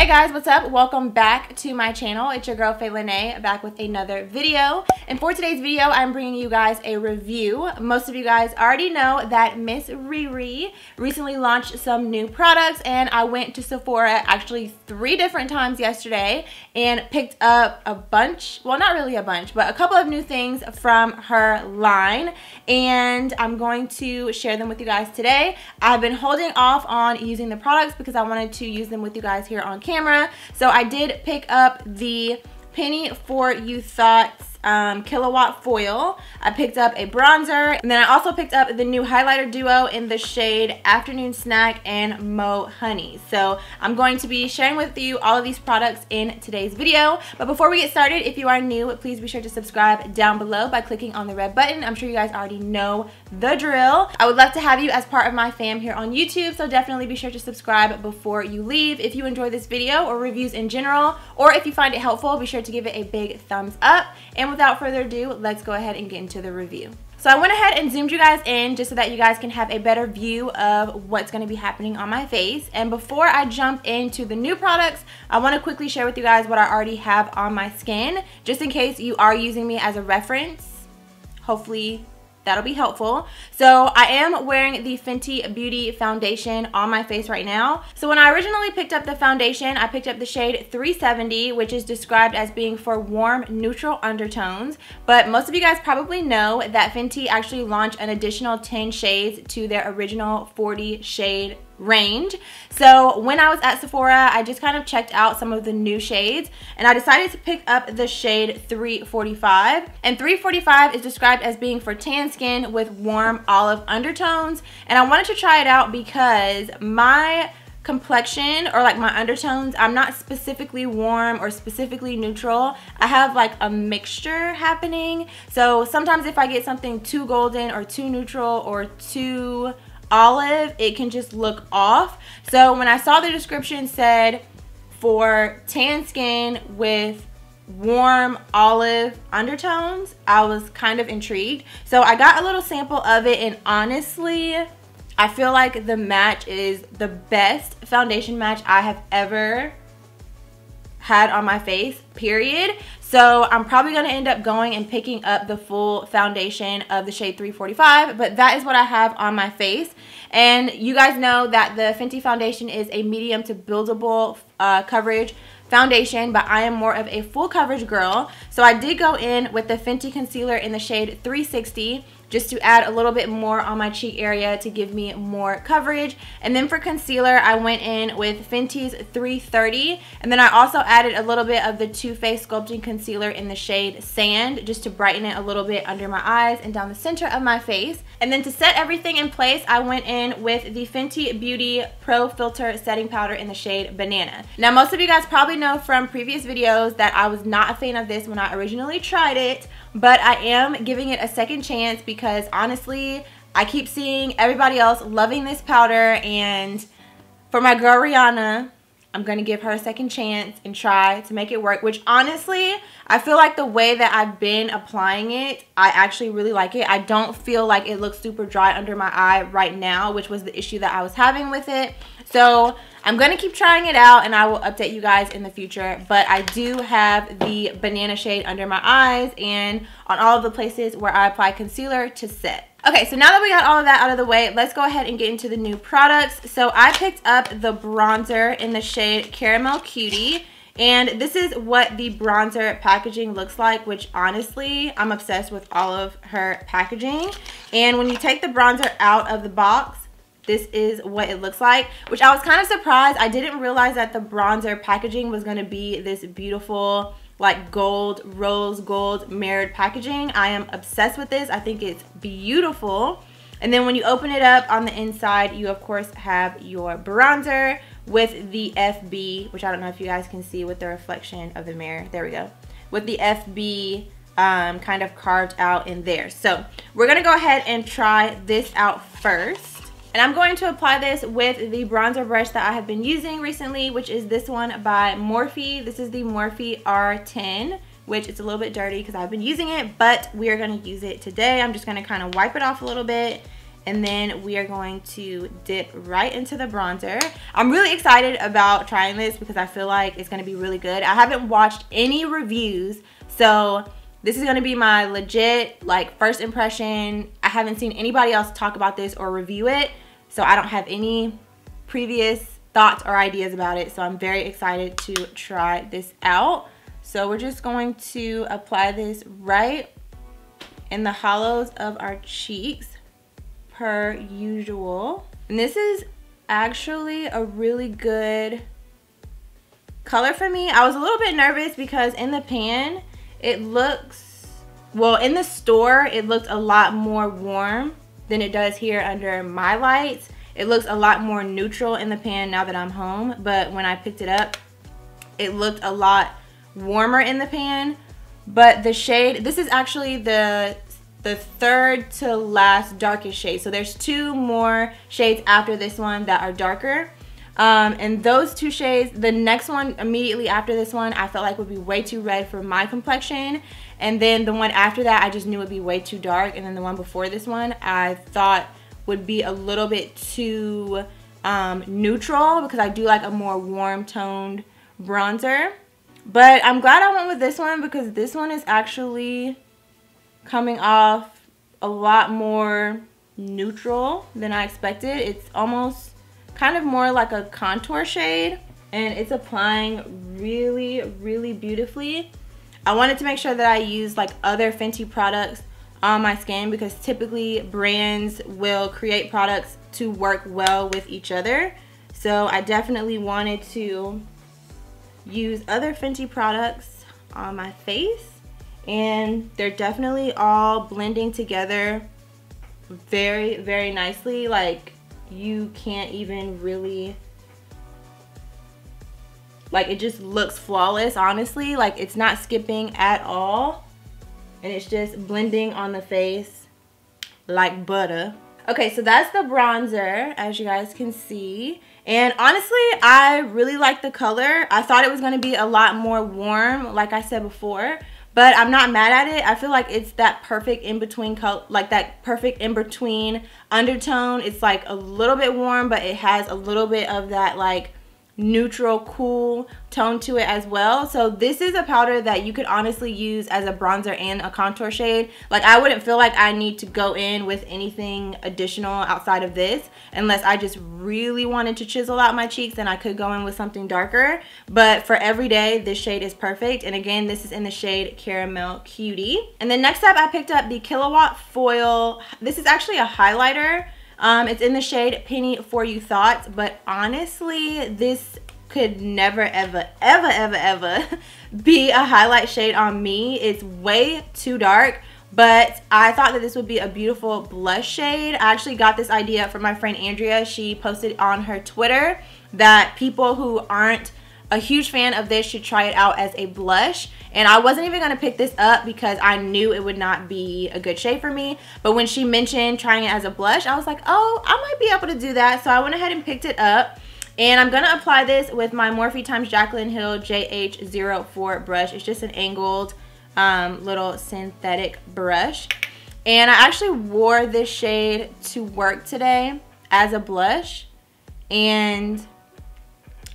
guys, what's up? Welcome back to my channel. It's your girl Fayy Lenee back with another video. And for today's video, I'm bringing you guys a review. Most of you guys already know that Miss Riri recently launched some new products, and I went to Sephora actually 3 different times yesterday and picked up a bunch, well, not really a bunch, but a couple of new things from her line, and I'm going to share them with you guys today. I've been holding off on using the products because I wanted to use them with you guys here on camera. So I did pick up the Penny for You Thoughts Killawatt foil. I picked up a bronzer, and then I also picked up the new highlighter duo in the shade Afternoon Snack and Mo Honey. So I'm going to be sharing with you all of these products in today's video. But before we get started, if you are new, please be sure to subscribe down below by clicking on the red button. I'm sure you guys already know the drill. I would love to have you as part of my fam here on YouTube, so definitely be sure to subscribe before you leave. If you enjoy this video or reviews in general, or if you find it helpful, be sure to give it a big thumbs up. And without further ado, let's go ahead and get into the review. So I went ahead and zoomed you guys in just so that you guys can have a better view of what's going to be happening on my face. And before I jump into the new products, I want to quickly share with you guys what I already have on my skin, just in case you are using me as a reference. Hopefully that'll be helpful. So I am wearing the Fenty Beauty foundation on my face right now. So when I originally picked up the foundation, I picked up the shade 370, which is described as being for warm, neutral undertones. But most of you guys probably know that Fenty actually launched an additional 10 shades to their original 40 shade range. So when I was at Sephora, I just kind of checked out some of the new shades, and I decided to pick up the shade 345. And 345 is described as being for tan skin with warm olive undertones, and I wanted to try it out because my complexion, or like my undertones, I'm not specifically warm or specifically neutral. I have like a mixture happening. So sometimes if I get something too golden or too neutral or too olive, it can just look off. So when I saw the description said for tan skin with warm olive undertones, I was kind of intrigued. So I got a little sample of it, and honestly, I feel like the match is the best foundation match I have ever had on my face, period. So I'm probably going to end up going and picking up the full foundation of the shade 345, but that is what I have on my face. And you guys know that the Fenty foundation is a medium to buildable coverage foundation, but I am more of a full coverage girl. So I did go in with the Fenty concealer in the shade 360 just to add a little bit more on my cheek area to give me more coverage. And then for concealer, I went in with Fenty's 330, and then I also added a little bit of the Too Faced Sculpting Concealer in the shade Sand just to brighten it a little bit under my eyes and down the center of my face. And then to set everything in place, I went in with the Fenty Beauty Pro Filter Setting Powder in the shade Banana. Now, most of you guys probably know from previous videos that I was not a fan of this when I originally tried it, but I am giving it a second chance because honestly, I keep seeing everybody else loving this powder, and for my girl Rihanna, I'm going to give her a second chance and try to make it work, which honestly, I feel like the way that I've been applying it, I actually really like it. I don't feel like it looks super dry under my eye right now, which was the issue that I was having with it. So I'm going to keep trying it out, and I will update you guys in the future. But I do have the banana shade under my eyes and on all of the places where I apply concealer to set. Okay, so now that we got all of that out of the way, let's go ahead and get into the new products. So I picked up the bronzer in the shade Caramel Cutie, and this is what the bronzer packaging looks like, which honestly, I'm obsessed with all of her packaging. And when you take the bronzer out of the box, this is what it looks like, which I was kind of surprised. I didn't realize that the bronzer packaging was going to be this beautiful, like gold, rose gold mirrored packaging. I am obsessed with this. I think it's beautiful. And then when you open it up on the inside, you of course have your bronzer with the FB, which I don't know if you guys can see with the reflection of the mirror. There we go. With the FB kind of carved out in there. So we're gonna go ahead and try this out first. And I'm going to apply this with the bronzer brush that I have been using recently, which is this one by Morphe. This is the Morphe R10, which it's a little bit dirty because I've been using it, but we are going to use it today. I'm just going to kind of wipe it off a little bit And then we are going to dip right into the bronzer. I'm really excited about trying this because I feel like it's going to be really good. I haven't watched any reviews, so this is going to be my legit like first impression. I haven't seen anybody else talk about this or review it, so I don't have any previous thoughts or ideas about it. So I'm very excited to try this out. So we're just going to apply this right in the hollows of our cheeks per usual. And this is actually a really good color for me. I was a little bit nervous because in the pan it looks, well, in the store it looked a lot more warm than it does here under my lights. It looks a lot more neutral in the pan now that I'm home, but when I picked it up it looked a lot warmer in the pan. But the shade, this is actually the third to last darkest shade. So there's two more shades after this one that are darker. And those two shades, the next one immediately after this one, I felt like would be way too red for my complexion. And then the one after that, I just knew would be way too dark. And then the one before this one, I thought would be a little bit too neutral because I do like a more warm toned bronzer. But I'm glad I went with this one because this one is actually coming off a lot more neutral than I expected. It's almost kind of more like a contour shade, and it's applying really, really beautifully. I wanted to make sure that I use like other Fenty products on my skin because typically brands will create products to work well with each other. So I definitely wanted to use other Fenty products on my face, and they're definitely all blending together very, very nicely. Like you can't even really, like, it just looks flawless, honestly. Like it's not skipping at all, and it's just blending on the face like butter. Okay, so that's the bronzer, as you guys can see. And honestly, I really like the color. I thought it was going to be a lot more warm, like I said before, but I'm not mad at it. I feel like it's that perfect in-between color, like that perfect in-between undertone. It's like a little bit warm, but it has a little bit of that like neutral, cool tone to it as well. So this is a powder that you could honestly use as a bronzer and a contour shade. Like I wouldn't feel like I need to go in with anything additional outside of this unless I just really wanted to chisel out my cheeks, then I could go in with something darker. But for every day, this shade is perfect. And again, this is in the shade Caramel Cutie. And then next up, I picked up the Killawatt Foil. This is actually a highlighter. It's in the shade Penny For You Thoughts, but honestly, this could never, ever, ever, ever, ever be a highlight shade on me. It's way too dark, but I thought that this would be a beautiful blush shade. I actually got this idea from my friend Andrea. She posted on her Twitter that people who aren't a huge fan of this should try it out as a blush. And I wasn't even going to pick this up because I knew it would not be a good shade for me. But when she mentioned trying it as a blush, I was like, oh, I might be able to do that. So I went ahead and picked it up. And I'm going to apply this with my Morphe x Jaclyn Hill JH04 brush. It's just an angled little synthetic brush. And I actually wore this shade to work today as a blush. And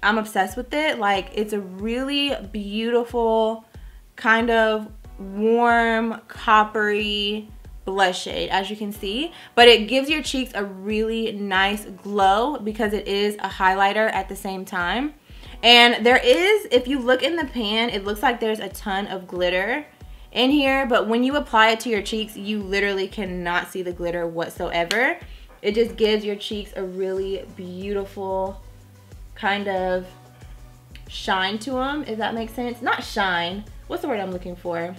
I'm obsessed with it. Like, it's a really beautiful kind of warm coppery blush shade, as you can see, but it gives your cheeks a really nice glow because it is a highlighter at the same time. And there is, if you look in the pan, it looks like there's a ton of glitter in here, but when you apply it to your cheeks, you literally cannot see the glitter whatsoever. It just gives your cheeks a really beautiful kind of shine to them, if that makes sense. Not shine, what's the word I'm looking for?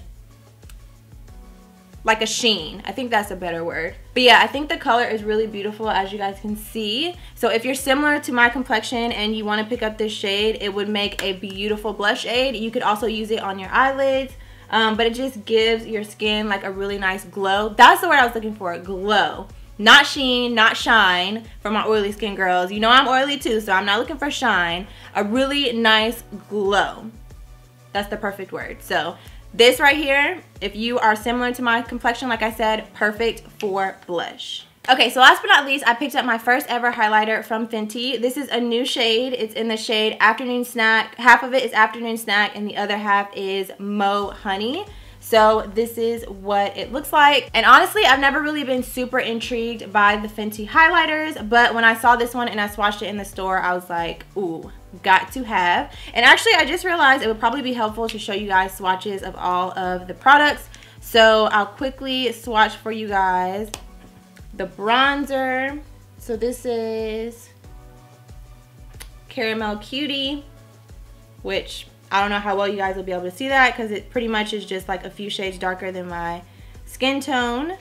Like a sheen. I think that's a better word. But yeah, I think the color is really beautiful, as you guys can see. So if you're similar to my complexion and you want to pick up this shade, it would make a beautiful blush shade. You could also use it on your eyelids, but it just gives your skin like a really nice glow. That's the word I was looking for, glow. Not sheen, not shine for my oily skin girls. You know I'm oily too, so I'm not looking for shine. A really nice glow. That's the perfect word. So this right here, if you are similar to my complexion, like I said, perfect for blush. Okay, so last but not least, I picked up my first ever highlighter from Fenty. This is a new shade. It's in the shade Afternoon Snack. Half of it is Afternoon Snack and the other half is Mo Honey. So this is what it looks like. And honestly, I've never really been super intrigued by the Fenty highlighters, but when I saw this one and I swatched it in the store, I was like, ooh, got to have. And actually, I just realized it would probably be helpful to show you guys swatches of all of the products. So I'll quickly swatch for you guys the bronzer. So this is Caramel Cutie, which I don't know how well you guys will be able to see that because it pretty much is just like a few shades darker than my skin tone.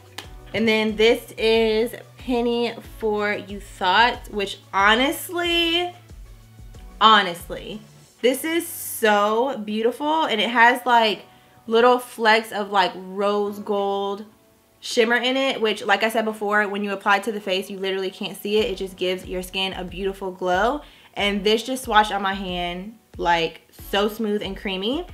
And then this is Penny for You Thought, which honestly, this is so beautiful. And it has like little flecks of like rose gold shimmer in it, which like I said before, when you apply it to the face, you literally can't see it. It just gives your skin a beautiful glow. And this just swatched on my hand like so smooth and creamy.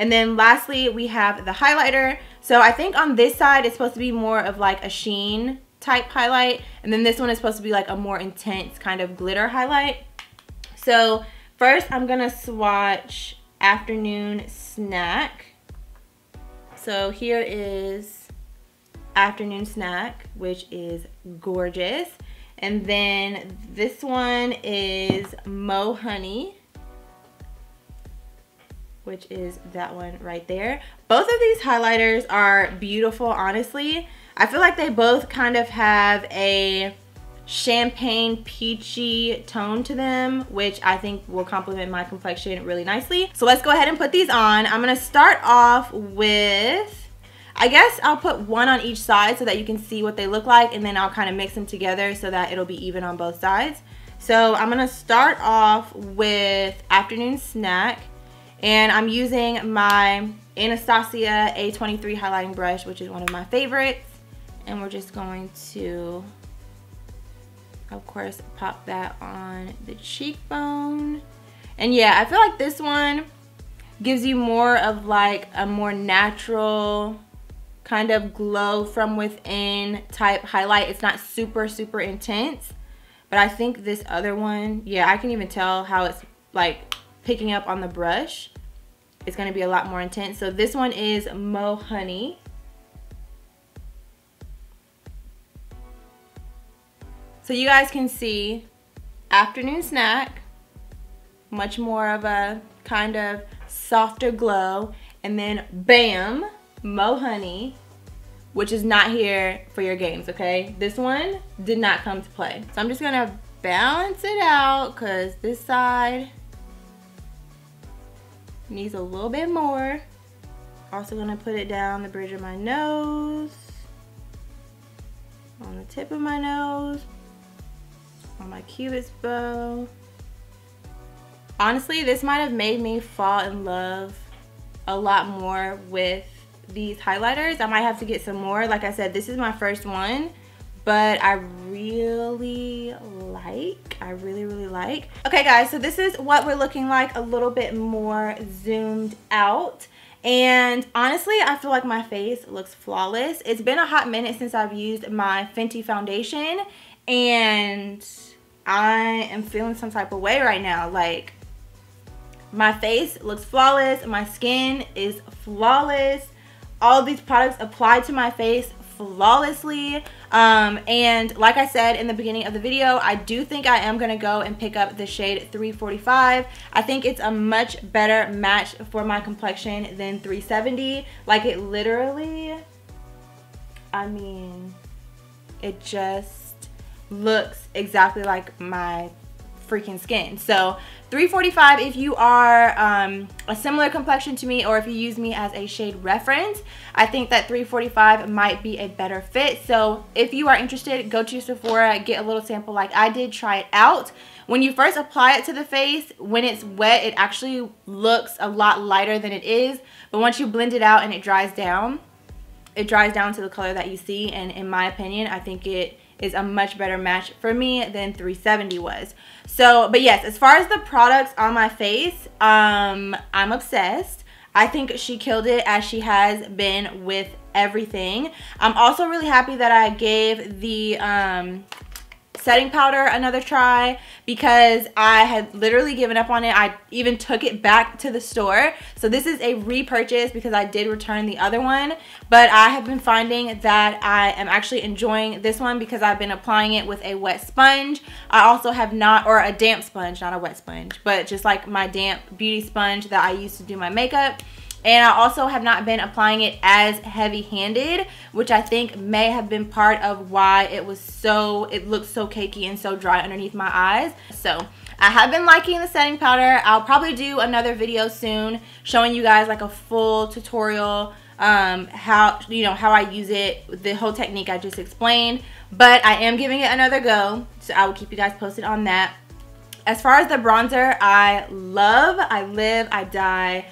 And then lastly, we have the highlighter. So I think on this side, it's supposed to be more of like a sheen type highlight. And then this one is supposed to be like a more intense kind of glitter highlight. So first, I'm gonna swatch Afternoon Snack. So here is Afternoon Snack, which is gorgeous. And then this one is Mo Honey, which is that one right there. Both of these highlighters are beautiful, honestly. I feel like they both kind of have a champagne peachy tone to them, which I think will complement my complexion really nicely. So let's go ahead and put these on. I'm gonna start off with, I guess I'll put one on each side so that you can see what they look like, and then I'll kind of mix them together so that it'll be even on both sides. So I'm gonna start off with Afternoon Snack, and I'm using my Anastasia A23 highlighting brush, which is one of my favorites. And we're just going to, of course, pop that on the cheekbone. And yeah, I feel like this one gives you more of like a more natural kind of glow from within type highlight. It's not super, super intense. But I think this other one, yeah, I can even tell how it's like picking up on the brush. It's going to be a lot more intense. So this one is Mo Honey. So you guys can see Afternoon Snack, much more of a kind of softer glow. And then bam, Mo Honey, which is not here for your games, okay? This one did not come to play. So I'm just going to balance it out because this side needs a little bit more. Also gonna put it down the bridge of my nose, on the tip of my nose, on my cupid's bow. Honestly, this might have made me fall in love a lot more with these highlighters. I might have to get some more. Like I said, this is my first one, but I really like. Okay guys, so this is what we're looking like a little bit more zoomed out. And honestly, I feel like my face looks flawless. It's been a hot minute since I've used my Fenty foundation, and I am feeling some type of way right now. Like, my face looks flawless, my skin is flawless. All of these products apply to my face flawlessly. And like I said in the beginning of the video, I do think I am gonna go and pick up the shade 345. I think it's a much better match for my complexion than 370. Like, it literally, I mean, it just looks exactly like my freaking skin. So 345 if you are a similar complexion to me, or if you use me as a shade reference. I think that 345 might be a better fit. So if you are interested, go to your Sephora, get a little sample like I did, try it out. When you first apply it to the face, when it's wet, it actually looks a lot lighter than it is, but once you blend it out and it dries down to the color that you see. And in my opinion, I think it is a much better match for me than 370 was. So, but yes, as far as the products on my face, I'm obsessed. I think she killed it, as she has been with everything. I'm also really happy that I gave the setting powder another try, because I had literally given up on it. I even took it back to the store. So this is a repurchase because I did return the other one, but I have been finding that I am actually enjoying this one because I've been applying it with a wet sponge. I also have not, or a damp sponge, not a wet sponge, but just like my damp beauty sponge that I use to do my makeup. And I also have not been applying it as heavy-handed, which I think may have been part of why it looked so cakey and so dry underneath my eyes. So I have been liking the setting powder. I'll probably do another video soon showing you guys like a full tutorial how I use it, the whole technique I just explained. But I am giving it another go, so I will keep you guys posted on that. As far as the bronzer, I live, I die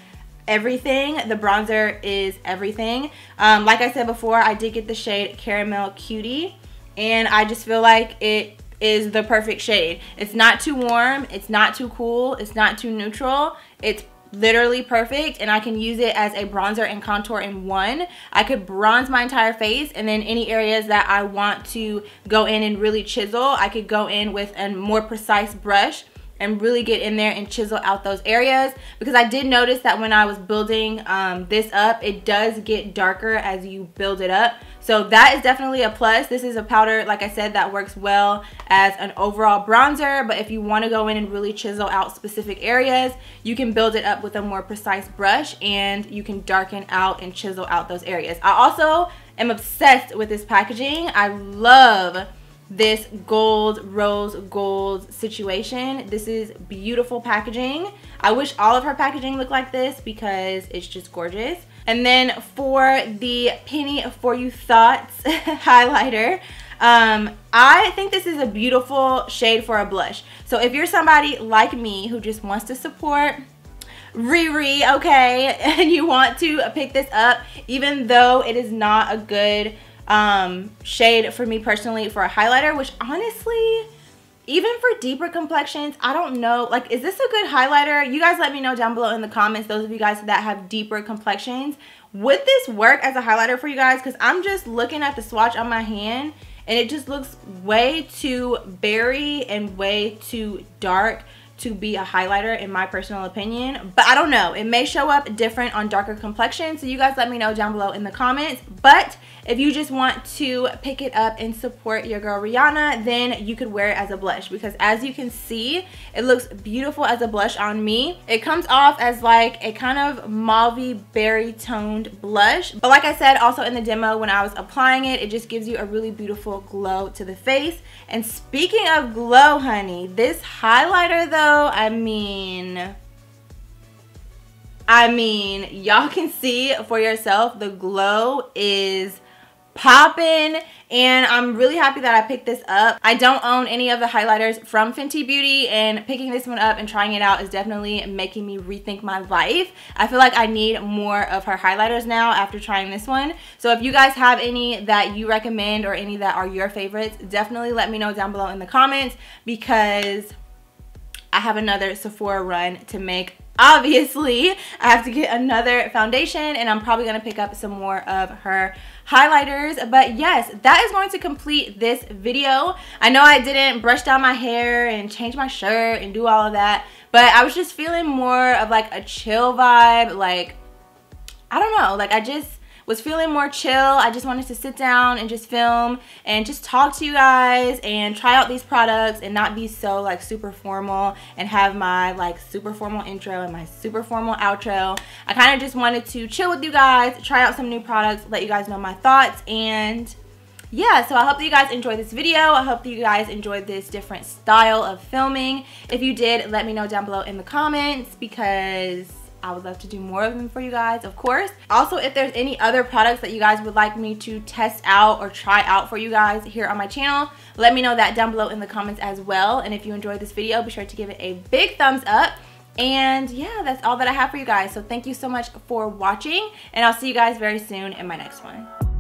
everything. The bronzer is everything. Like I said before, I did get the shade Caramel Cutie, and I just feel like it is the perfect shade. It's not too warm, it's not too cool, it's not too neutral. It's literally perfect, and I can use it as a bronzer and contour in one. I could bronze my entire face, and then any areas that I want to go in and really chisel, I could go in with a more precise brush and really get in there and chisel out those areas, because I did notice that when I was building this up, it does get darker as you build it up. So that is definitely a plus. This is a powder, like I said, that works well as an overall bronzer, but if you want to go in and really chisel out specific areas, you can build it up with a more precise brush, and you can darken out and chisel out those areas. I also am obsessed with this packaging. I love this rose gold situation. This is beautiful packaging. I wish all of her packaging looked like this because it's just gorgeous. And then for the Penny For You Thoughts highlighter, I think this is a beautiful shade for a blush. So if you're somebody like me who just wants to support Riri, okay, and you want to pick this up, even though it is not a good shade for me personally for a highlighter, which honestly, even for deeper complexions, I don't know, like, is this a good highlighter? You guys let me know down below in the comments, those of you guys that have deeper complexions. Would this work as a highlighter for you guys? Because I'm just looking at the swatch on my hand, and it just looks way too berry and way too dark to be a highlighter in my personal opinion. But I don't know, it may show up different on darker complexions, so you guys let me know down below in the comments. But if you just want to pick it up and support your girl Rihanna, then you could wear it as a blush, because as you can see, it looks beautiful as a blush on me. It comes off as like a kind of mauvey berry toned blush, but like I said also in the demo when I was applying it, it just gives you a really beautiful glow to the face. And speaking of glow, honey, this highlighter though, I mean y'all can see for yourself, the glow is popping, and I'm really happy that I picked this up. I don't own any of the highlighters from Fenty Beauty, and picking this one up and trying it out is definitely making me rethink my life. I feel like I need more of her highlighters now after trying this one. So if you guys have any that you recommend or any that are your favorites, definitely let me know down below in the comments, because I have another Sephora run to make. Obviously, I have to get another foundation, and I'm probably going to pick up some more of her highlighters. But yes, that is going to complete this video. I know I didn't brush down my hair and change my shirt and do all of that, but I was just feeling more of like a chill vibe. Like, I don't know, like I just was feeling more chill. I just wanted to sit down and just film and just talk to you guys and try out these products and not be so like super formal and have my like super formal intro and my super formal outro. I kind of just wanted to chill with you guys, try out some new products, let you guys know my thoughts, and yeah, so I hope that you guys enjoyed this video. I hope that you guys enjoyed this different style of filming. If you did, let me know down below in the comments, because I would love to do more of them for you guys, of course. Also, if there's any other products that you guys would like me to test out or try out for you guys here on my channel, let me know that down below in the comments as well. And if you enjoyed this video, be sure to give it a big thumbs up. And yeah, that's all that I have for you guys. So thank you so much for watching, and I'll see you guys very soon in my next one.